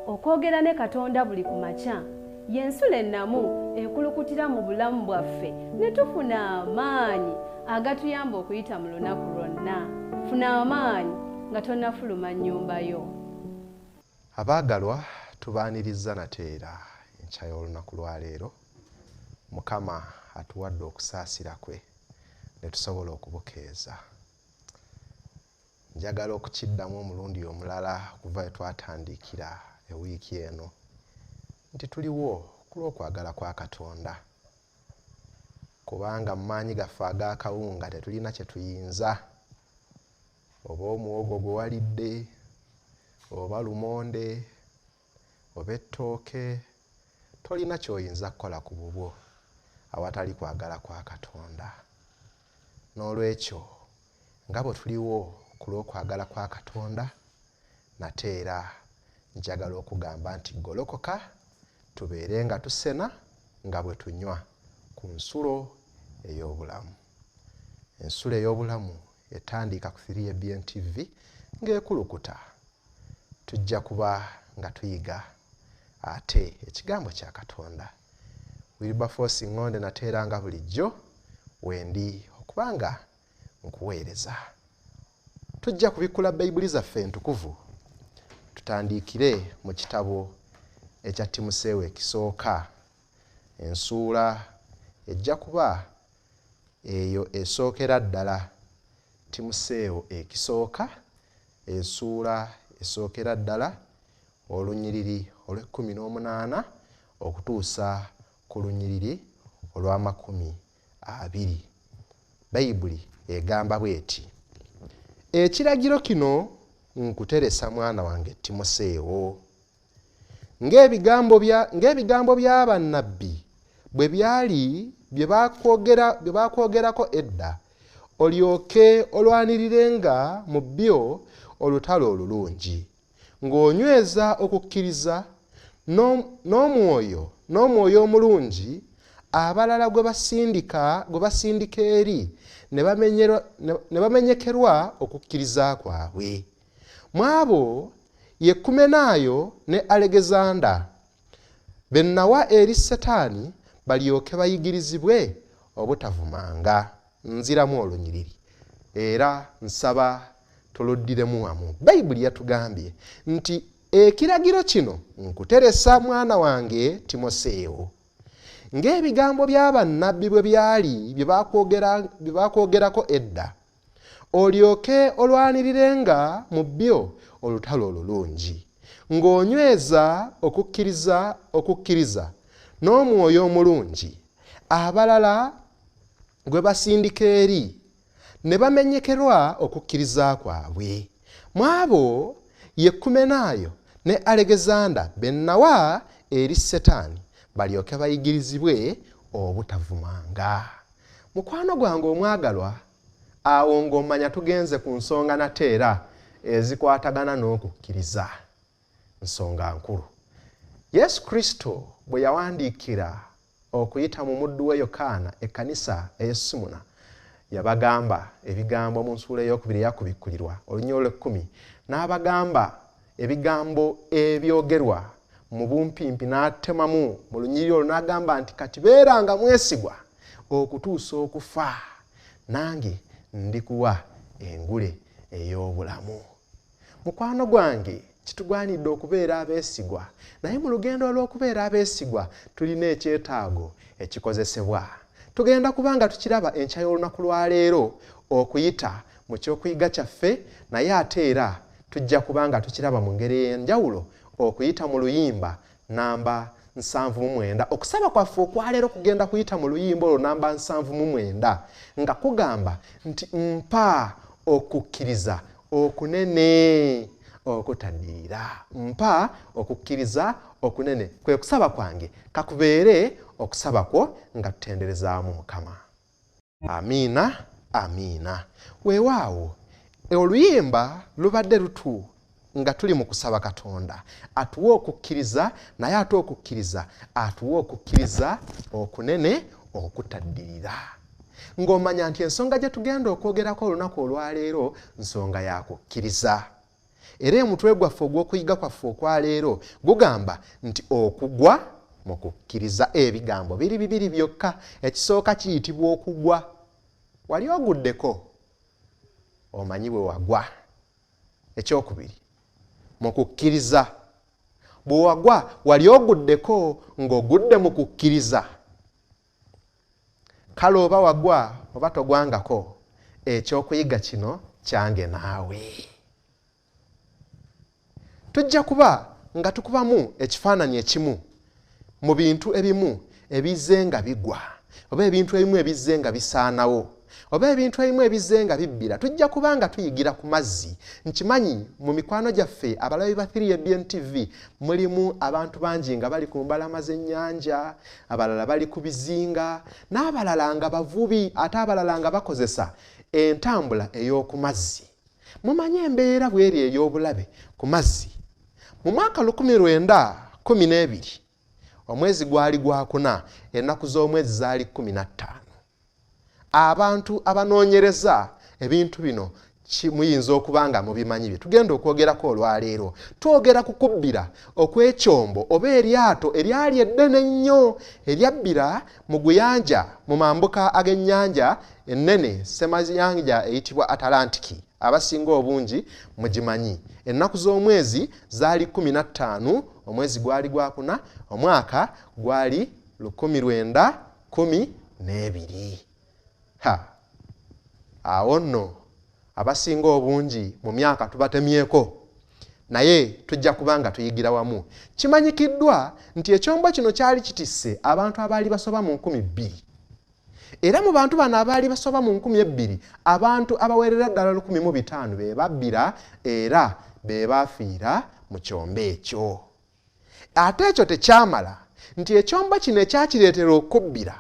okwogera ne Katonda buli ku makya y'ensula ennamu ekulukutira mu bulamu bwaffe ne tufuna amaanyi agatuyamba okuyita mu lunaku lwonna. Funa amaanyi nga tonnafuluma nnyumba yo. Abaagalwa, tubaaniriza nateera enkya y'olunaku lwa leero. Mukama atuwadde okusaasira kwe ne tusobola okubukeeza. Njagala okukiddamu omulundi omulala okuva we twatandikira ewiiki eno nti tuliwo ku lw'okwagala kwa Katonda. Kubanga mu maanyi gaffe ag'akawunga tetulina kye tuyinza. Oba omuwogo gwe walidde, oba lumonde, oba ettooke, tolina ky'oyinza kukola ku bubwo awatali kwagala kwa Katonda. N'olwekyo nga bwe tuliwo ku lw'okwagala kwa Katonda, nateera njagala okugamba nti golokoka tubeere nga tusena nga bwe tunywa ku nsulo ey'obulamu. Ensulo ey'obulamu etandika ku 3ABN TV ng'ekulukuta. Tujja kuba nga tuyiga ate ekigambo kya Katonda. Wilberforce Ŋŋonde nateera nga bulijjo wendi okubanga nkuweereza. Tujja kubikula Bayibuli zaffe entukuvu. Tutandikire mu kitabo ekya Timoseewo ekisooka. Ensuula ejja kuba eyo esookera ddala. Timoseewo ekisooka, ensuula esookera ddala olunyiriri olw'18 okutuusa ku lunyiriri olw'20. Bayibuli egamba bw'eti: ekiragiro kino nkuteresa mwana wange Timoseewo, ng'ebigambo bya bannabbi bwe byali bye baakwogerako edda, olyoke olwanirirenga mu byo olutalo olulungi, ng'onyweza okukkiriza n'omwoyo omulungi abalala gwe basindika eri ne bamenyekerwa okukkiriza kwabwe. Mu abo ye Kumenaayo ne Alegezanda be nawa eri Setaani balyoke bayigirizibwe obutavumanga. Nziramu olunyiriri era nsaba tuluddiremu wamu. Bayibuli yatugambye nti ekiragiro kino nkuteresa mwana wange Timoseewo, ng'ebigambo bya bannabbi bwe byali bye baakwogerako edda, olyoke olwanirirenga mu byo olutalo olulungi, ng'onyweza okukkiriza n'omwoyo omulungi abalala gwe basindika eri ne bamenyekerwa okukkiriza kwabwe. Mu abo ye Kumenaayo ne Alegezanda be nawa eri Setaani balyoke bayigirizibwe obutavumanga. Mukwano gwange omwagalwa, awo ng'omanya tugenze ku nsonga nateera ezikwatagana n'okukkiriza. Nsonga nkulu. Yesu Kristo bwe yawandiikira okuyita mu muddu we Yokaana ekkanisa ey'e Sumuna, yabagamba ebigambo mu nsuula ey'okubiri eyakubikkulirwa olunyiriri olw'10, n'abagamba ebigambo ebyogerwa mu bumpimpi n'atemamu mu lunyiriri olwo n'agamba nti kati beeranga mwesigwa okutuusa okufa, nange ndikuwa engule ey'obulamu. Mukwano gwange, kitugwanidde okubeera abeesigwa, naye mu lugendo olw'okubeera abeesigwa tulina ekyetaago ekikozesebwa. Tugenda kubanga tukiraba enkya y'olunaku lwa leero okuyita mu kyokuyiga kyaffe, naye ate era tujja kubanga tukiraba mu ngeri ey'enjawulo okuyita mu luyimba namba 79. Okusaba kwaffe okwa leero kugenda kuyita mu luyimba olwo namba 79 nga kugamba nti mpa okukkiriza okunene okutaddirira. Mpa okukkiriza okunene. Kwe kusaba kwange kakubeere okusaba kwo nga tutenderezaamu Mukama. Amiina, amiina. Weewaawo oluyimba lubadde lutu nga tuli mu kusaba Katonda atuwa okukkiriza, naye ate okukkiriza atuwa okukkiriza okunene okutaddirira. Ng'omanya nti ensonga gye tugenda okwogerako olunaku olwaleero nsonga ya kukkiriza. era omutwe gwaffe ogw'okuyiga kwaffe okwa leero gugamba nti okugwa mu kukkiriza. Ebigambo biri bibiri byokka. Ekisooka kiyitibwa okugwa. Wali oguddeko omanyi bwe wagwa. Ekyokubiri mu kukkiriza. Bwe wagwa wali oguddeko ng'ogudde mu kukkiriza. Kale oba wagwa oba togwangako, ekyokuyiga kino kyange naawe. Tujja kuba nga tukubamu ekifaananyi ekimu mu bintu ebimu ebizze nga bigwa, oba ebintu ebimu ebizze nga bisaanawo, oba ebintu ebimu ebizze nga bibbira. Tujja kuba nga tuyigira ku mazzi. Nkimanyi mu mikwano gyaffe abalabi ba 3ABN TV mulimu abantu bangi nga bali ku mbalama z'ennyanja, abalala bali ku bizinga, n'abalala nga bavubi, ate abalala nga bakozesa entambula ey'oku mazzi. Mumanyi embeera bw'eri ey'obulabe ku mazzi. Mu mwaka 1912 omwezi gwali gwakuna, ennaku z'omwezi zaali 15. Abantu abanoonyereza ebintu bino muyinza okuba nga mubimanyi bye tugenda okwogerako olwaleero. Twogera ku kubbira okw'ekyombo oba eryato eryali eddene ennyo eryabbira mu guyanja mu mambuka ag'ennyanja ennene, ssemayanja eyitibwa Atlantiki. Abasinga obungi mugimanyi. Ennaku z'omwezi zaali 15, omwezi gwali gwakuna, omwaka gwali 1912. Awo nno abasinga obungi mu myaka tubatemyeko, naye tujja kuba nga tuyigira wamu. Kimanyikiddwa nti ekyombo kino kyali kitisse abantu abaali basoba mu 2,000. Era mu bantu bano abaali basoba mu 2,000, abantu abawerera ddala 1,500 be babbira era be baafiira mu kyombo ekyo. Ate ekyo tekyamala nti ekyombo kino ekyakireetera okubbira,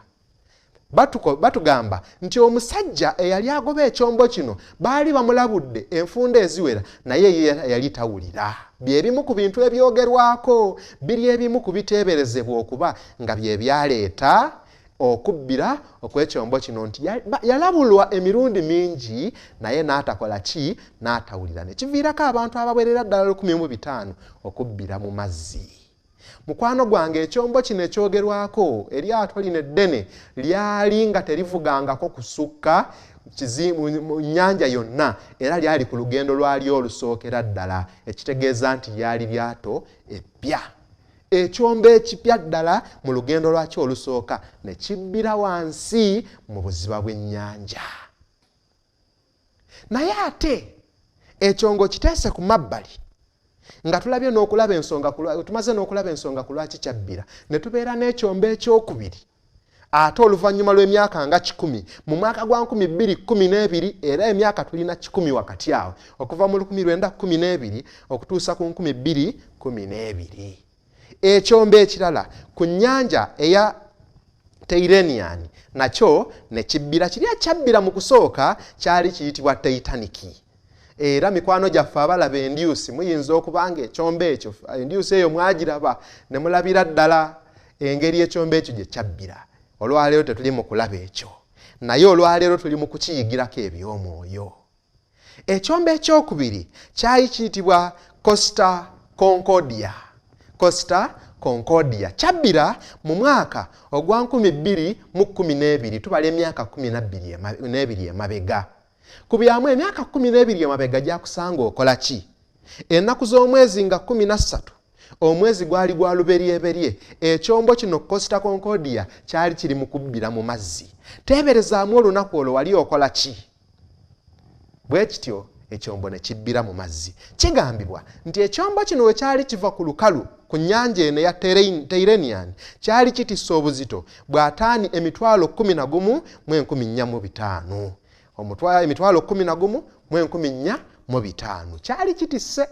batugamba nti omusajja eyali agoba ekyombo kino baali bamulabudde enfunda eziwera, naye ye yali tawulira. Byebimu ku bintu ebyogerwako, biri ebimu ku biteeberezebwa okuba nga bye byaleeta okubbira okw'ekyombo kino, nti yalabulwa emirundi mingi naye n'atakola ki, n'atawulira. Ne kiviirako abantu abawerera ddala 1500 okubbira mu mazzi. Mukwano gwange, ekyombo kino ekyogerwako, eryato lino eddene lyali nga terivugangako kusukka mu nnyanja yonna, era lyali ku lugendo lwalyo olusookera ddala, ekitegeeza nti lyali lyato eppya. Ekyombo ekipya ddala mu lugendo lwakyo olusooka ne kibbira wansi mu buziba bw'ennyanja. Naye ate ekyongo kiteese ku mabbali nga tumaze n'okulaba ensonga ku lwaki kyabbira, ne tubeera n'ekyombo ekyokubiri ate oluvannyuma lw'emyaka nga 10 mu mwaka gwa 2012, era emyaka tulina 10 wakati awo, okuva mu 1912 okutuusa ku 2012. Ekyombo ekirala ku nnyanja eya Tyrrhenian nakyo ne kibbira. Kiri ekyabbira mu kusooka kyali kiyitibwa Titanic. Era mikwano gyaffe abalaba endyusi muyinza okuba nga ekyombo ekyo, endyusi eyo mwagiraba ne mulabira ddala engeri ekyombo ekyo gye kyabbira. Olwaleero tetuli mu kulaba ekyo, naye olwaleero tuli mu kukiyigirako eby'omwoyo. Ekyombo ekyokubiri kyali kiyitibwa Costa Concordia. Costa Concordia kyabbira mu mwaka ogwa 2012, tubala emyaka 12 emabega. Ku byamu emyaka 12 emabega gyakusanga okola ki? Ennaku z'omwezi nga 13, omwezi gwali gwa luberyeberye, ekyombo kino Costa Concordia kyali kiri mu kubbira mu mazzi. Teeberezaamu olunaku olwo wali okola ki? Bwe kityo ekyombo ne kibbira mu mazzi. Kigambibwa nti ekyombo kino we kyali kiva ku lukalu ku nnyanja eno ya Tyrrhenian kyali kitisse obuzito bwa ttaani 11,405. Emitwalo 11,405 kyali kitisse,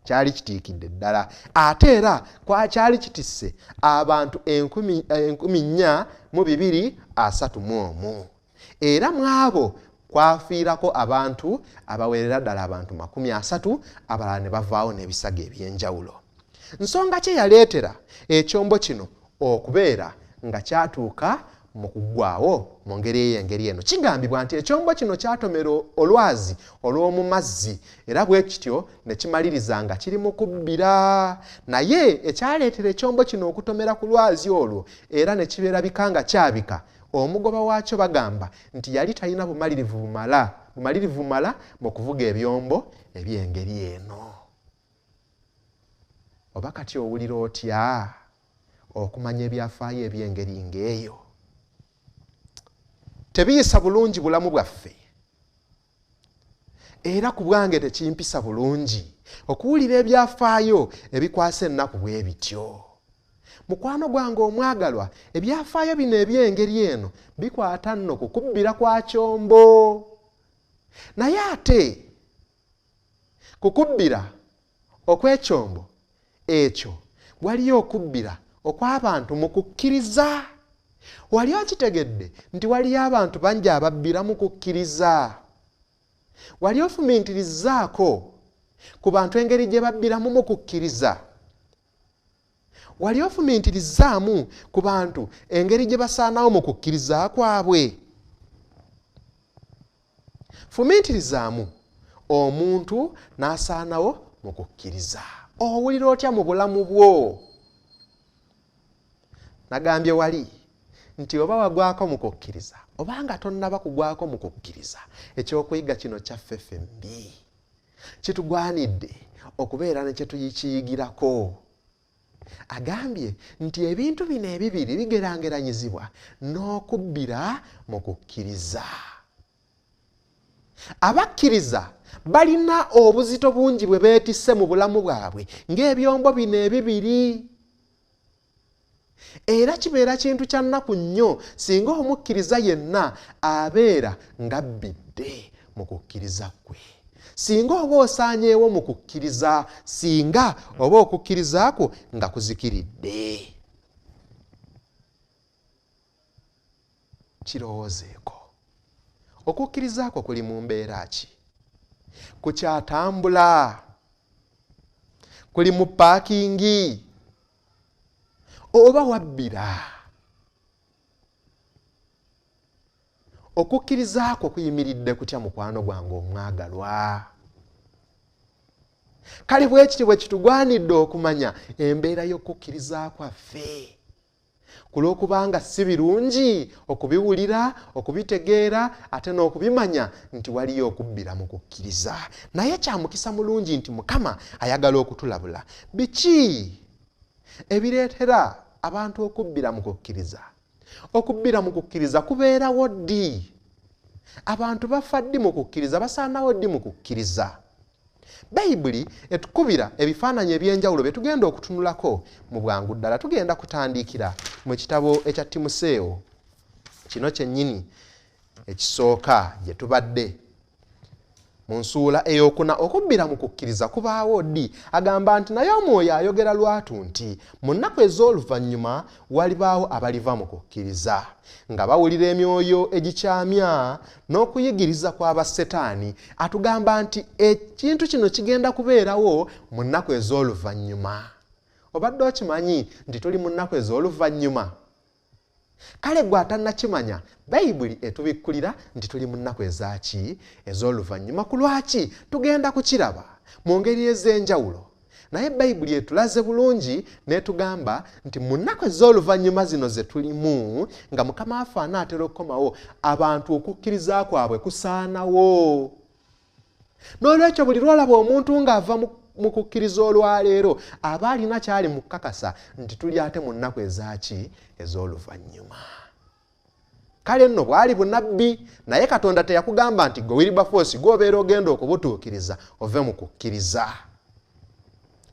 kyali kitiikidde ddala. Ate era kyali kitisse abantu 4,231. Era mu abo kwafiirako abantu abawerera ddala abantu 30, abalala ne bavaawo n'ebisago eby'enjawulo. Nsonga ki yaleetera ekyombo kino okubeera nga kyatuuka mu kuggwaawo mu ngeri eno. Kigambibwa nti ekyombo kino kyatomera olwazi olw'omu mazzi era bwe kityo ne kimaliriza nga kiri mu kubbira. Naye ekyaleetera ekyombo kino okutomera ku lwazi olwo era ne kibeera bika nga kyabika, omugoba waakyo bagamba nti yali talina bumalirivu bumala mu kuvuga ebyombo eby'engeri eno. Oba kati owulira otya okumanya ebyafaayo eby'engeri ng'eyo? Tebiyisa bulungi bulamu bwaffe, era ku bwange tekimpisa bulungi okuwulira ebyafaayo ebikwasa ennaku bwe bityo. Mukwano gwange omwagalwa, ebyafaayo bino eby'engeri eno bikwata nno kukubbira kwa kyombo. Naye ate kukubbira okw'ekyombo ekyo waliyo okubbira okw'abantu mu kukkiriza. Wali okitegedde nti waliyo abantu bangi ababbira mu kukkiriza? Wali ofumiitirizaako ku bantu engeri gye babbiramu mu kukkiriza? Wali ofumiitirizaamu ku bantu engeri gye basaanawo mu kukkiriza kwabwe? Fumiitirizaamu omuntu n'asaanawo mu kukkiriza. Owulira otya mu bulamu bwo? Nagambye wali nti oba wagwako mu kukkiriza oba nga tonnaba kugwako mu kukkiriza, ekyokuyiga kino kyaffe ffembi kitugwanidde okubeera ne kye tuyikiyigirako. Agambye nti ebintu bino ebibiri bigerangeranyizibwa n'okubbira mu kukkiriza. Abakkiriza balina obuzito bungi bwe beetisse mu bulamu bwabwe ng'ebyombo bino ebibiri. Era kibeera kintu kya nnaku nnyo singa omukkiriza yenna abeera ng'abbidde mu kukkiriza kwe. Singa oba osaanyeewo mu kukkiriza, singa oba okukkiriza kwo nga kuzikiridde. Kirowoozeeko. Okukkiriza kwo kuli mu mbeera ki? Kukyatambula? Kuli mu paakingi? Oba wabbira? Okukkiriza kwo kuyimiridde kutya mukwano gwange omwagalwa? Kale bwe kiti bwe kitugwanidde okumanya embeera y'okukkiriza kwaffe. Ku lw'okubanga si birungi okubiwulira, okubitegeera ate n'okubimanya nti waliyo okubbira mu kukkiriza. Naye kya mukisa mulungi nti Mukama ayagala okutulabula. Biki ebireetera abantu okubbira mu kukkiriza? Okubbira mu kukkiriza kubeerawo ddi? Abantu bafa ddi mu kukkiriza? Basaanawo ddi mu kukkiriza? Bayibuli etukubira ebifaananyi eby'enjawulo bye tugenda okutunulako mu bwangu ddala. Tugenda kutandikira mu kitabo ekya Timoseewo kino kyennyini ekisooka gye tubadde mu nsuula ey'okuna. Okubbira mu kukkiriza kubaawo ddi? Agamba nti naye Omwoyo ayogera lwatu nti mu nnaku ez'oluvannyuma walibaawo abaliva mu kukkiriza nga bawulira emyoyo egikyamya n'okuyigiriza kw'abasetaani. Atugamba nti ekintu kino kigenda kubeerawo mu nnaku ez'oluvannyuma. Obadde okimanyi nti tuli mu nnaku ez'oluvannyuma? Kale gwe atannakimanya, Bayibuli etubikkulira nti tuli mu nnaku ezaki? Ez'oluvannyuma. Ku lwaki? Tugenda kukiraba mu ngeri ez'enjawulo. Naye Bayibuli etulaze bulungi n'etugamba nti mu nnaku ez'oluvannyuma zino ze tulimu, nga Mukama waffe anaatera okukomawo, abantu okukkiriza kwabwe kusaanawo. N'olwekyo buli lwolaba omuntu ng'ava mu kukkiriza olwaleero aba alina kyali mu kkakasa nti tuli ate mu nnaku ezaki? Ez'oluvannyuma. Kale nno bwali bunabbi, naye Katonda teyakugamba nti gwe Wilberforce gw'obeera ogenda okubutuukiriza ove mu kukkiriza.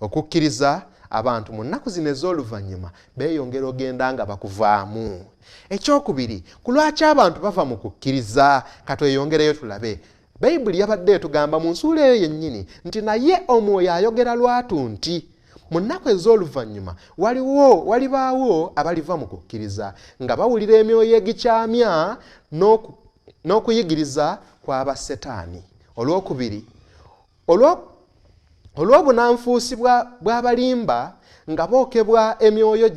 Okukkiriza abantu mu nnaku zino ez'oluvannyuma beeyongera ogenda nga bakuvaamu. Ekyokubiri, ku lwaki abantu bava mu kukkiriza? Katweyongereyo tulabe. Bayibuli yabadde etugamba mu nsuula eyo yennyini nti naye Omwoyo ayogera lwatu nti mu nnaku ez'oluvannyuma walibaawo abaliva mu kukkiriza nga bawulira emyoyo egikyamya n'okuyigiriza kw'abasetaani. Olwokubiri, olw'obunanfuusi bw'abalimba nga bookebwa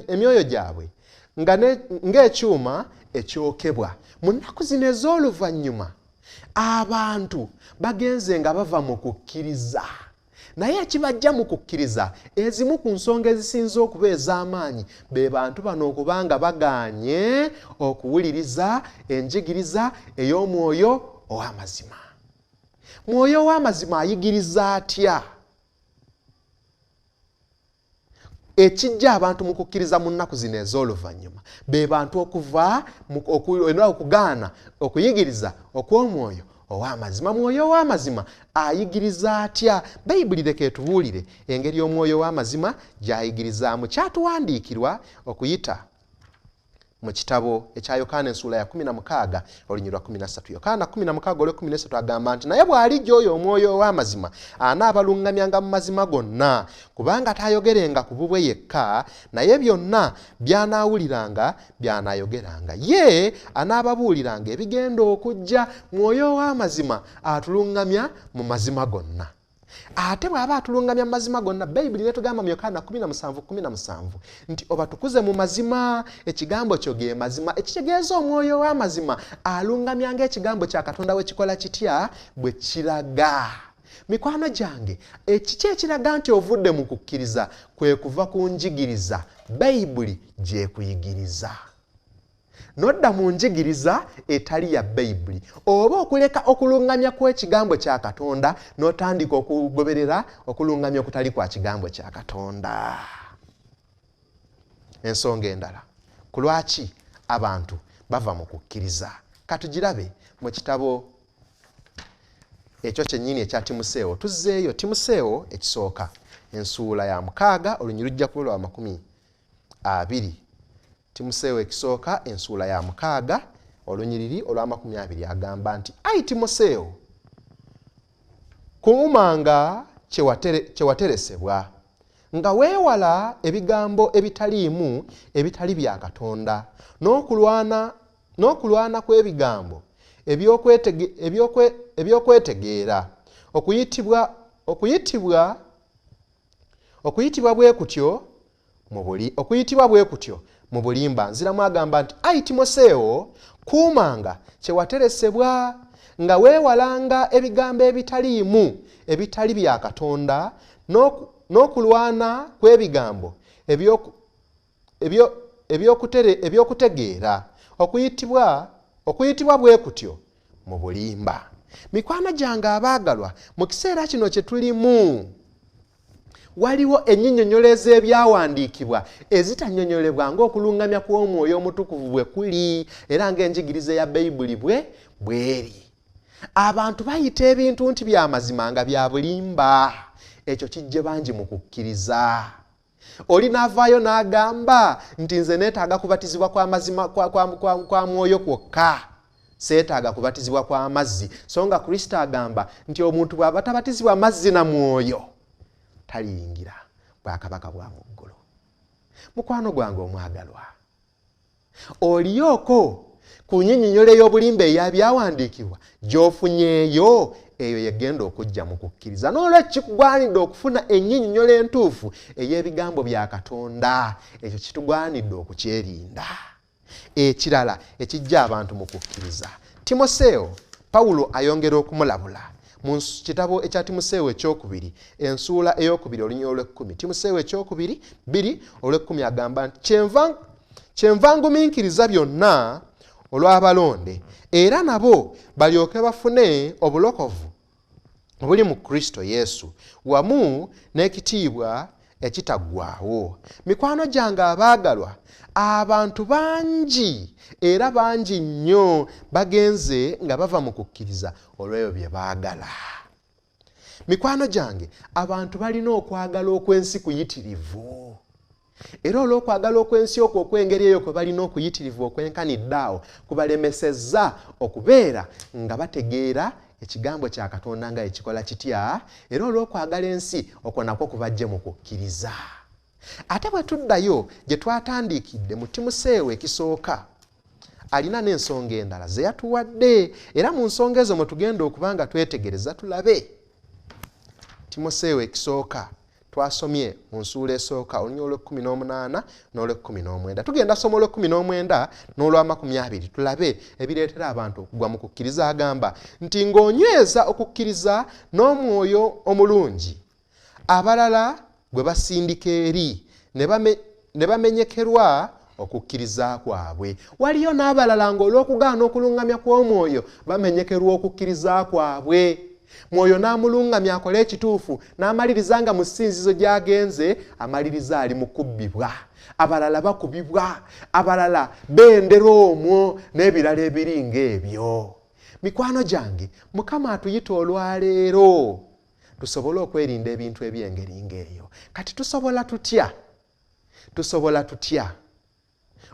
emyoyo gyabwe ng'ekyuma ekyokebwa mu nnaku zino ez'oluvannyuma abantu bagenze nga bava mu kukkiriza naye ekibajja mu kukkiriza ezimu ku nsonga ezisinza okuba ez'amaanyi be bantu bano okubanga bagaanye okuwuliriza enjigiriza ey'omwoyo ow'amazima. Mwoyo ow'amazima ayigiriza atya? Ekijja abantu mu kukkiriza mu nnaku zino ez'oluvannyuma be bantu okuva okugaana okuyigiriza okw'omwoyo ow'amazima. Mwoyo ow'amazima ayigiriza atya? Bayibuli leka etubuulire engeri omwoyo ow'amazima gy'ayigirizaamu. Kyatuwandiikirwa okuyita mu kitabo ekya Yokaana ensuula ya 16 olunyiriri lwa 13. Yokaana 16 olwe 13 agamba nti naye bw'alijja oyo omwoyo ow'amazima anaabalungamyanga mu mazima gonna, kubanga taayogerenga ku bubwe yekka, naye byonna by'anaawuliranga by'anaayogeranga. Ye anaababuuliranga ebigenda okujja. Mwoyo ow'amazima atulungamya mu mazima gonna. Ate bw'aba atulungamya mu mazima gonna, Bayibuli netugamba mu Yokaana 17:17 nti obatukuze mu mazima, ekigambo kyo ge mazima. Ekitegeeza omwoyo w'amazima alungamya ng'ekigambo kya Katonda we kikola kitya bwe kiraga. Mikwano gyange, ekiki ekiraga nti ovudde mu kukkiriza kwe kuva ku njigiriza Bayibuli gy'ekuyigiriza. Nodda mu njigiriza etali ya Bayibuli oba okuleka okulungamya kw'ekigambo kya Katonda n'otandika okugoberera okulungamya okutali kwa kigambo kya Katonda. Ensonga endala, ku lwaki abantu bava mu kukkiriza? Katugirabe mu kitabo ekyo kyennyini ekya Timoseewo. Tuzzeeyo Timoseewo ekisooka ensuula ya 6 olunyiriri lujja kuba lwa 20. Timoseewo ekisooka ensuula ya 6 olunyiriri olwa 20 agamba nti ayi Timoseewo, kuumanga kyewateresebwa nga weewala ebigambo ebitaliimu ebitali bya Katonda n'okulwana kw'ebigambo ebyokwetegeera okuyitibwa bwe kutyo mu bulimba. Nziramu agamba nti ayi Timoseewo, kuumanga kyewateresebwa nga weewalanga ebigambo ebitaliimu ebitali bya Katonda n'okulwana kw'ebigambo ebyokutegeera okuyitibwa bwe kutyo mu bulimba. Mikwano gyange abaagalwa, mu kiseera kino kye tulimu waliwo ennyinyonnyola ez'ebyawandiikibwa ezitannyonnyolebwa ng'okulungamya kw'omwoyo omutukuvu bwe kuli era ng'enjigiriza ya Bayibuli bw'eri. Abantu bayita ebintu nti bya mazima nga bya bulimba. Ekyo kijje bangi mu kukkiriza. Oli n'avaayo n'agamba nti nze neetaaga kubatizibwa kwa mazima kwa mwoyo kwokka, seetaaga kubatizibwa kwa mazzi, so nga Kristo agamba nti omuntu bw'aba tabatizibwa mazzi na mwoyo taliyingira bwakabaka bwa mu ggulu. Mukwano gwange omwagalwa, oliyooko ku nnyinyonnyola ey'obulimba eyabyawandiikibwa gy'ofunyeeyo, eyo yegenda okujja mu kukkiriza. N'olwekyo kikugwanidde okufuna ennyinyonnyola entuufu ey'ebigambo bya Katonda. Ekyo kitugwanidde okukyerinda. Ekirala ekijja abantu mu kukkiriza, Timoseewo Pawulo ayongera okumulabula mu kitabo ekya Timoseewo ekyokubiri ensuula ey'okubiri olunyiriri olw'ekkumi. Timoseewo ekyokubiri 2 olw'ekkumi agamba nti kyenva ngumiikiriza byonna olw'abalonde, era nabo balyoke bafune obulokovu obuli mu Kristo Yesu wamu n'ekitiibwa ekitaggwaawo. Mikwano gyange abaagalwa, abantu bangi era bangi nnyo bagenze nga bava mu kukkiriza olw'ebyo bye baagala. Mikwano gyange, abantu balina okwagala okw'ensi kuyitirivu. Era olw'okwagala okw'ensi okwo okw'engeri eyo kwe balina okuyitirivu okwenkaniddeawo kubalemesezza okubeera nga bategeera ekigambo kya Katonda nga ekikola kitya, era olw'okwagala ensi okwo nakwo kubajje mu kukkiriza. Ate bwe tuddayo gye twatandiikidde mu Timoseewo ekisooka, alina n'ensonga endala ze yatuwadde, era mu nsonga ezo mwe tugenda okuba nga twetegereza tulabe. Timoseewo ekisooka twasomye mu nsuula esooka olunywa olw'18 n'olw'19 tugenda soma olw'19 n'olw'20 tulabe ebireetera abantu okugwa mu kukkiriza. Agamba nti ng'onyweza okukkiriza n'omwoyo omulungi abalala gwe basindika eri ne bamenyekerwa okukkiriza kwabwe. Waliyo n'abalala ng'olw'okugaana okulungamya kw'omwoyo bamenyekerwa okukkiriza kwabwe. Mwoyo n'amulungamya akole ekituufu n'amaliriza nga mu ssinzizo gy'agenze amaliriza ali mu kubbibwa. Abalala bakubibwa, abalala bendera omwo n'ebirala ebiri ng'ebyo. Mikwano gyange, Mukama atuyita olwaleero tusobole okwerinda ebintu eby'engeri ng'eyo. Kati tusobola tutya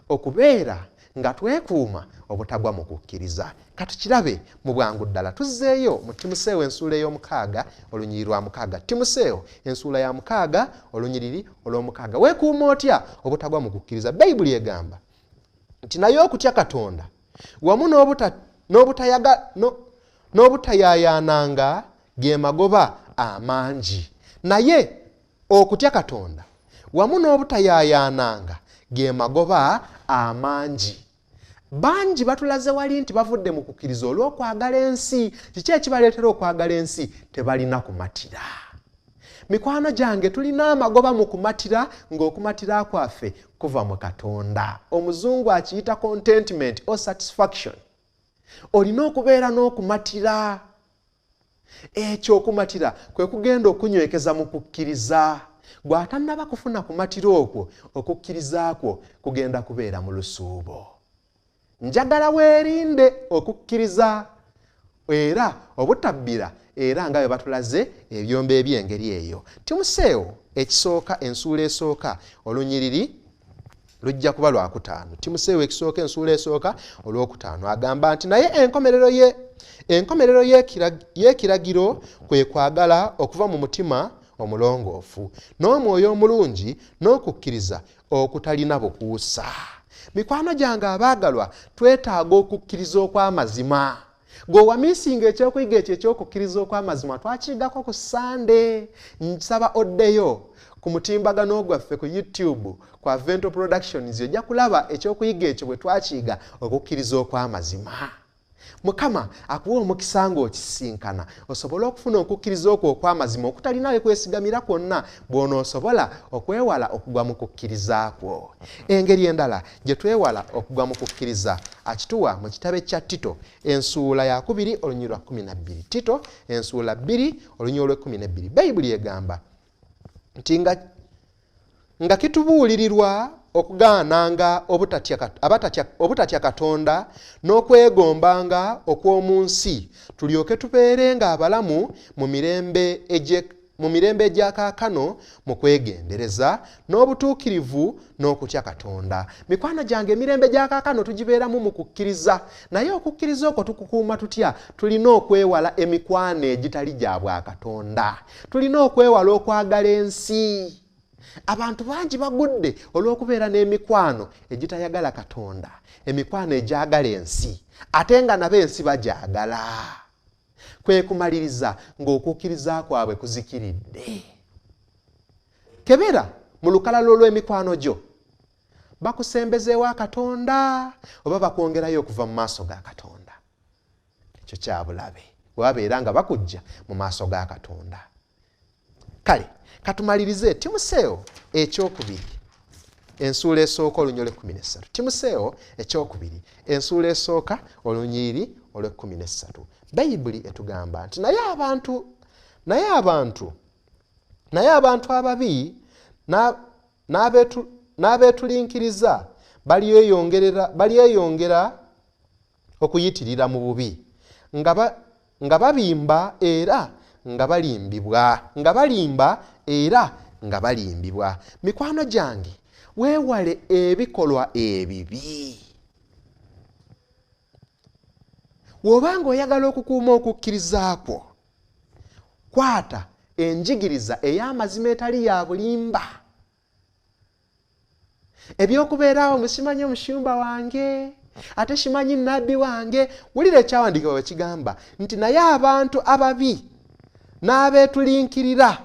okubeera nga twekuuma obutagwa mu kukkiriza. Katukirabe mu bwangu ddala. Tuzzeeyo mu Timoseewo ensuula ey'omukaaga olunyiriri lwa 6. Timoseewo ensuula ya 6 olunyiriri olw'omukaaga. Weekuuma otya obutagwa mu kukkiriza? Bayibuli egamba nti naye okutya Katonda wamu n'obutayaayaananga ge magoba amangi. Naye okutya Katonda wamu n'obutayaayaananga ge magoba amangi. Bangi batulaze wali nti bavudde mu kukkiriza olw'okwagala ensi. Kiki ekibaleetera okwagala ensi? Tebalina kumatira. Mikwano gyange, tulina amagoba mu kumatira, ng'okumatira kwaffe kuva mu Katonda. Omuzungu akiyita contentment or satisfaction. Olina okubeera n'okumatira. Ekyo okumatira kwe kugenda okunywekeza mu kukkiriza. Bw'atannaba kufuna kumatira okwo, okukkiriza kwo kugenda kubeera mu lusuubo. Njagala weerinde okukkiriza era obutabbira era nga bwe batulaze ebyombe eby'engeri eyo. Timoseewo ekisooka ensuula esooka olunyiriri lujja kuba lwa 5. Timoseewo ekisooka ensuula esooka olw'okutaano agamba nti naye enkomerero y'ekiragiro kwe kwagala okuva mu mutima omulongoofu n'omwoyo omulungi n'okukkiriza okutalina bukuusa. Mikwano gyange abaagalwa, twetaaga okukkiriza okw'amazima. G'owamiisinga ekyokuyiga ekyo ekyokukkiriza okw'amazima twakiyigako ku Sande. Nsaba oddeyo ku mutimbagano gwaffe ku YouTube ku Avento Productions ojja kulaba ekyokuyiga ekyo bwe twakiyiga okukkiriza okw'amazima. Mukama akuwa omukisa ng'okisinkana osobole okufuna okukkiriza okwo okw'amazima okutalinawe kwesigamira kwonna bw'onoosobola okwewala okugwa mu kukkiriza kwo. Engeri endala gye twewala okugwa mu kukkiriza akituwa mu kitabo kya Tito ensuula ya 2 olunyiriri lwa 12. Tito ensuula 2 olunyiriri lwa 12. Bayibuli egamba nti nga kitubuulirirwa okugaananga obutatya Katonda n'okwegombanga okw'omu nsi tulyoke tubeerenga abalamu mu mirembe egya kaakano mu kwegendereza n'obutuukirivu n'okutya Katonda. Mikwano gyange, emirembe gya kaakano tugibeeramu mu kukkiriza, naye okukkiriza okwo tukukuuma tutya? Tulina okwewala emikwano egitali gya bwa Katonda. Tulina okwewala okwagala ensi. Abantu bangi bagudde olw'okubeera n'emikwano egitayagala Katonda, emikwano egyagala ensi, ate nga nabo ensi bagyagala. Kwe kumaliriza ng'okukkiriza kwabwe kuzikiridde. Kebera mu lukalala olw'emikwano gyo, bakusembezeewo Katonda oba bakwongerayo okuva mu maaso ga Katonda. Ekyo kya bulabe bwabeera nga bakujja mu maaso ga Katonda. Kale katumalirize Timoseewo ekyokubiri ensuula esooka olunyiriri 13. Timoseewo ekyokubiri ensuula esooka olunyiriri olw'13. Bayibuli etugamba nti naye abantu ababi n'abeetulinkiriza balyeyongera okuyitirira mu bubi nga babimba era nga balimbibwa. Mikwano gyange, weewale ebikolwa ebibi. W'obanga oyagala okukuuma okukkiriza kwo, kwata enjigiriza ey'amazima etali ya bulimba. Ebyokubeerawo musimanyi omushumba wange, ate shimanyi nnabbi wange. Wulira ekyawandiikibwa bwe kigamba nti naye abantu ababi n'abeetulinkirira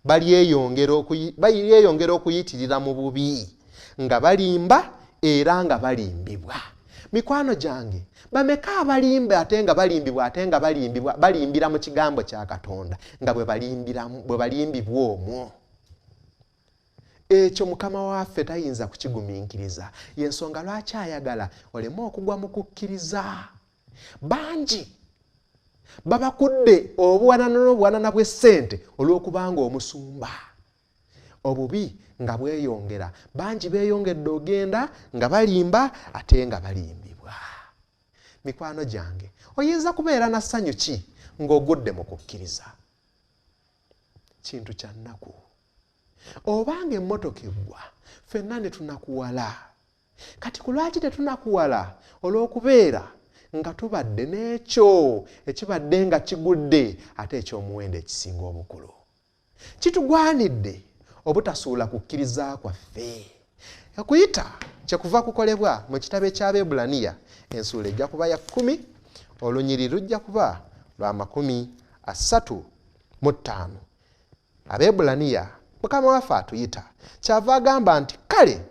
balyeyongera okuyitirira mu bubi nga balimba era nga balimbibwa. Mikwano gyange, bameka abalimba ate nga balimbibwa ate nga balimbira mu kigambo kya Katonda nga bwe balimbibwa omwo. Ekyo Mukama waffe tayinza kukigumiikiriza. Y'ensonga lwaki ayagala oleme okugwa mu kukkiriza. Bangi babakudde obuwanana bw'essente olw'okubanga omusumba. Obubi nga bweyongera. Bangi beeyongedde ogenda nga balimba ate nga balimbibwa. Mikwano gyange, oyinza kubeera na ssanyu ki ng'ogudde mu kukkiriza? Kintu kya nnaku. Obanga emmotoka eggwa, ffenna ne tunakuwala. Kati ku lwaki tetunakuwala? Olw'okubeera nga tubadde n'ekyo ekibadde nga kigudde ate eky'omuwendo ekisinga obukulu. Kitugwanidde obutasuula kukkiriza kwaffe. Okuyita kyekuva kukolebwa mu kitabo eky'Abeebulaniya ensuula ejja kuba ya 10, olunyiri lujja kuba lwa 35. Abeebulaniya Mukama waffe atuyita kyava agamba nti kale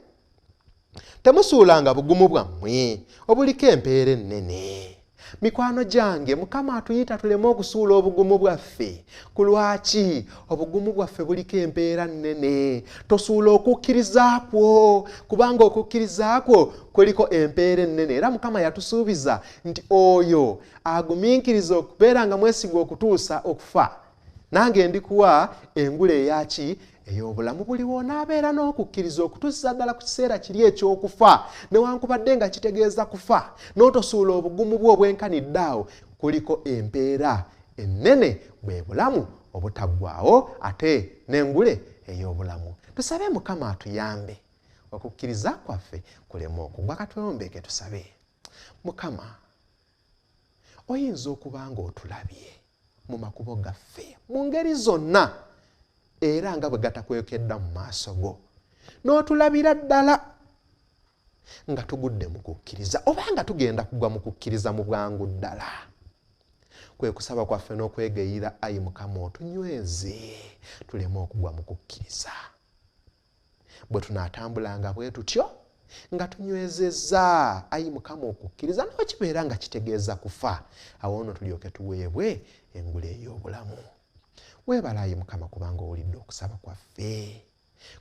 temusuulanga bugumu bwammwe obuliko empeera ennene. Mikwano gyange, Mukama atuyita tuleme okusuula obugumu bwaffe. Ku lwaki? Obugumu bwaffe buliko empeera nnene. Tosuula okukkiriza kwo kubanga okukkiriza kwo kuliko empeera ennene. Era Mukama yatusuubiza nti oyo agumiikiriza okubeera nga mwesiga okutuusa okufa, nange ndikuwa engule eyaki ey'obulamu. Buli w'onaabeera n'okukkiriza okutuusiza ddala ku kiseera kiri eky'okufa, newankubadde nga kitegeeza kufa, n'otosuula obugumu bwo obwenkanidde awo, kuliko empeera ennene bwe bulamu obutaggwaawo ate n'engule ey'obulamu. Tusabe Mukama atuyambe okukkiriza kwaffe kuleme okugwa. Katweyombeeke tusabe. Mukama, oyinza okuba nga otulabye mu makubo gaffe mu ngeri zonna era nga bwe gatakwekedda mu maaso go, n'otulabira ddala nga tugudde mu kukkiriza oba nga tugenda kugwa mu kukkiriza mu bwangu ddala. Kwe kusaba kwaffe n'okwegayira, ayi Mukama otunyweze tuleme okugwa mu kukkiriza. Bwe tunaatambulanga bwe tutyo nga tunywezezza, ayi Mukama, okukkiriza n'okibeera nga kitegeeza kufa, awo ono tulyoke tuweebwe engule ey'obulamu. Weebala ayi Mukama kubanga owulidde okusaba kwaffe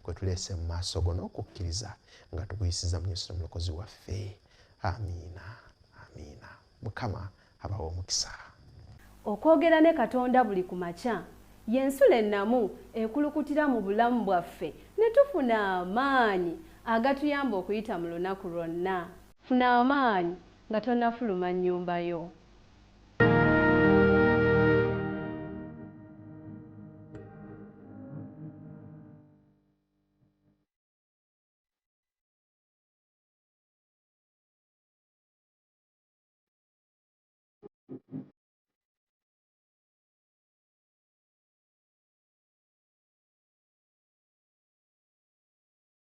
kwe tuleese mu maaso go n'okukkiriza nga tuguyisiza mu Yesu Omulokozi waffe. Amiina, amiina. Mukama abawa omukisa. Okwogera ne Katonda buli ku makya y'ensula ennamu ekulukutira mu bulamu bwaffe ne tufuna amaanyi agatuyamba okuyita mu lunaku lwonna. Funa amaanyi nga tonnafuluma nnyumba yo.